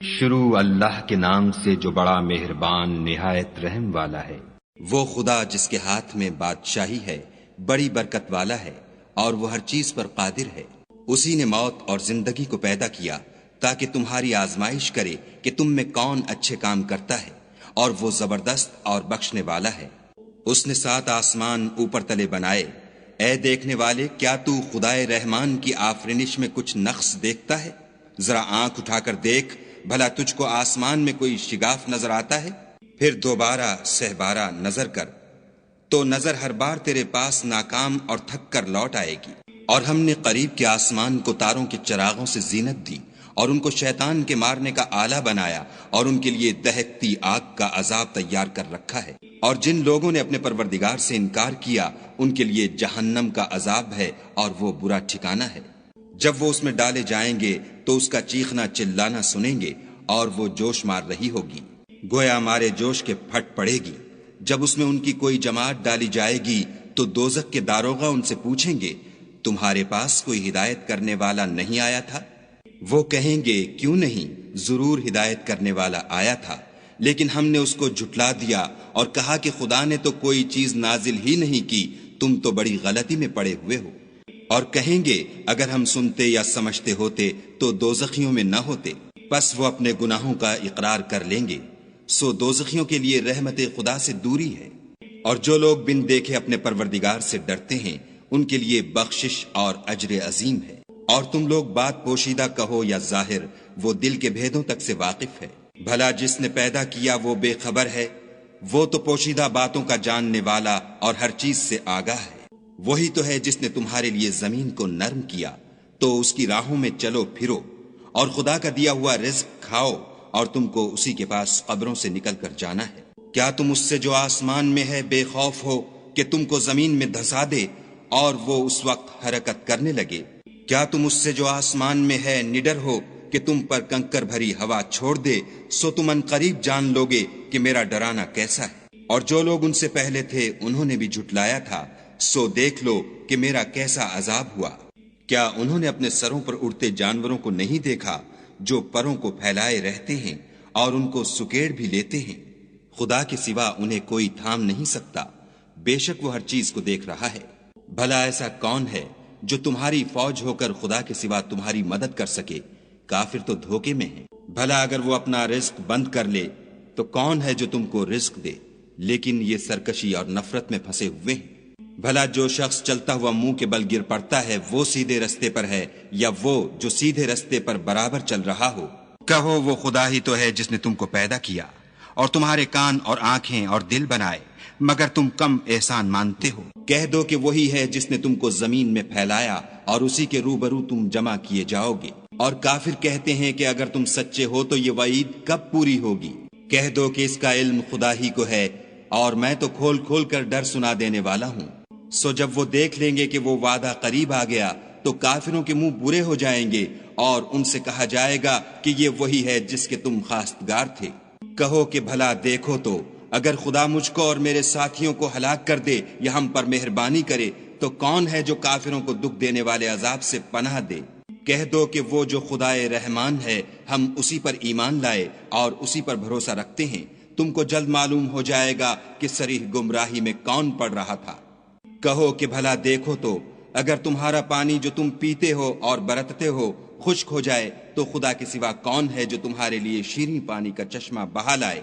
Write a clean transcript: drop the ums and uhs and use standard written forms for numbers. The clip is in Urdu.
شروع اللہ کے نام سے جو بڑا مہربان نہایت رحم والا ہے۔ وہ خدا جس کے ہاتھ میں بادشاہی ہے، بڑی برکت والا ہے، اور وہ ہر چیز پر قادر ہے۔ اسی نے موت اور زندگی کو پیدا کیا تاکہ تمہاری آزمائش کرے کہ تم میں کون اچھے کام کرتا ہے، اور وہ زبردست اور بخشنے والا ہے۔ اس نے 7 آسمان اوپر تلے بنائے۔ اے دیکھنے والے، کیا تو خدائے رحمان کی آفرینش میں کچھ نقص دیکھتا ہے؟ ذرا آنکھ اٹھا کر دیکھ، بھلا تجھ کو آسمان میں کوئی شگاف نظر آتا ہے؟ پھر دوبارہ سہبارہ نظر کر تو نظر ہر بار تیرے پاس ناکام اور تھک کر لوٹ آئے گی۔ اور ہم نے قریب کے آسمان کو تاروں کے چراغوں سے زینت دی، اور ان کو شیطان کے مارنے کا آلہ بنایا، اور ان کے لیے دہکتی آگ کا عذاب تیار کر رکھا ہے۔ اور جن لوگوں نے اپنے پروردگار سے انکار کیا، ان کے لیے جہنم کا عذاب ہے، اور وہ برا ٹھکانہ ہے۔ جب وہ اس میں ڈالے جائیں گے تو اس کا چیخنا چلانا سنیں گے، اور وہ جوش مار رہی ہوگی، گویا مارے جوش کے پھٹ پڑے گی۔ جب اس میں ان کی کوئی جماعت ڈالی جائے گی تو دوزخ کے داروغہ ان سے پوچھیں گے، تمہارے پاس کوئی ہدایت کرنے والا نہیں آیا تھا؟ وہ کہیں گے، کیوں نہیں، ضرور ہدایت کرنے والا آیا تھا، لیکن ہم نے اس کو جھٹلا دیا اور کہا کہ خدا نے تو کوئی چیز نازل ہی نہیں کی، تم تو بڑی غلطی میں پڑے ہوئے ہو۔ اور کہیں گے، اگر ہم سنتے یا سمجھتے ہوتے تو دوزخیوں میں نہ ہوتے۔ پس وہ اپنے گناہوں کا اقرار کر لیں گے، سو دوزخیوں کے لیے رحمت خدا سے دوری ہے۔ اور جو لوگ بن دیکھے اپنے پروردگار سے ڈرتے ہیں، ان کے لیے بخشش اور اجر عظیم ہے۔ اور تم لوگ بات پوشیدہ کہو یا ظاہر، وہ دل کے بھیدوں تک سے واقف ہے۔ بھلا جس نے پیدا کیا وہ بے خبر ہے؟ وہ تو پوشیدہ باتوں کا جاننے والا اور ہر چیز سے آگاہ ہے۔ وہی تو ہے جس نے تمہارے لیے زمین کو نرم کیا، تو اس کی راہوں میں چلو پھرو، اور خدا کا دیا ہوا رزق کھاؤ، اور تم کو اسی کے پاس قبروں سے نکل کر جانا ہے۔ کیا تم اس سے جو آسمان میں ہے بے خوف ہو کہ تم کو زمین میں دھسا دے اور وہ اس وقت حرکت کرنے لگے؟ کیا تم اس سے جو آسمان میں ہے نڈر ہو کہ تم پر کنکر بھری ہوا چھوڑ دے؟ سو تم ان قریب جان لوگے کہ میرا ڈرانا کیسا ہے۔ اور جو لوگ ان سے پہلے تھے انہوں نے بھی جھٹلایا تھا، سو دیکھ لو کہ میرا کیسا عذاب ہوا۔ کیا انہوں نے اپنے سروں پر اڑتے جانوروں کو نہیں دیکھا جو پروں کو پھیلائے رہتے ہیں اور ان کو سکیڑ بھی لیتے ہیں؟ خدا کے سوا انہیں کوئی تھام نہیں سکتا، بے شک وہ ہر چیز کو دیکھ رہا ہے۔ بھلا ایسا کون ہے جو تمہاری فوج ہو کر خدا کے سوا تمہاری مدد کر سکے؟ کافر تو دھوکے میں ہیں۔ بھلا اگر وہ اپنا رزق بند کر لے تو کون ہے جو تم کو رزق دے؟ لیکن یہ سرکشی اور نفرت میں پھنسے ہوئے ہیں۔ بھلا جو شخص چلتا ہوا منہ کے بل گر پڑتا ہے وہ سیدھے رستے پر ہے، یا وہ جو سیدھے رستے پر برابر چل رہا ہو؟ کہو، وہ خدا ہی تو ہے جس نے تم کو پیدا کیا اور تمہارے کان اور آنکھیں اور دل بنائے، مگر تم کم احسان مانتے ہو۔ کہہ دو کہ وہی ہے جس نے تم کو زمین میں پھیلایا اور اسی کے روبرو تم جمع کیے جاؤ گے۔ اور کافر کہتے ہیں کہ اگر تم سچے ہو تو یہ وعید کب پوری ہوگی؟ کہہ دو کہ اس کا علم خدا ہی کو ہے، اور میں تو کھول کھول کر ڈر سنا دینے والا ہوں۔ سو جب وہ دیکھ لیں گے کہ وہ وعدہ قریب آ گیا تو کافروں کے منہ برے ہو جائیں گے، اور ان سے کہا جائے گا کہ یہ وہی ہے جس کے تم خواستگار تھے۔ کہو کہ بھلا دیکھو تو، اگر خدا مجھ کو اور میرے ساتھیوں کو ہلاک کر دے یا ہم پر مہربانی کرے تو کون ہے جو کافروں کو دکھ دینے والے عذاب سے پناہ دے؟ کہہ دو کہ وہ جو خدائے رحمان ہے، ہم اسی پر ایمان لائے اور اسی پر بھروسہ رکھتے ہیں۔ تم کو جلد معلوم ہو جائے گا کہ صریح گمراہی میں کون پڑ رہا تھا۔ کہو کہ بھلا دیکھو تو، اگر تمہارا پانی جو تم پیتے ہو اور برتتے ہو خشک ہو جائے تو خدا کے سوا کون ہے جو تمہارے لیے شیریں پانی کا چشمہ بہا لائے؟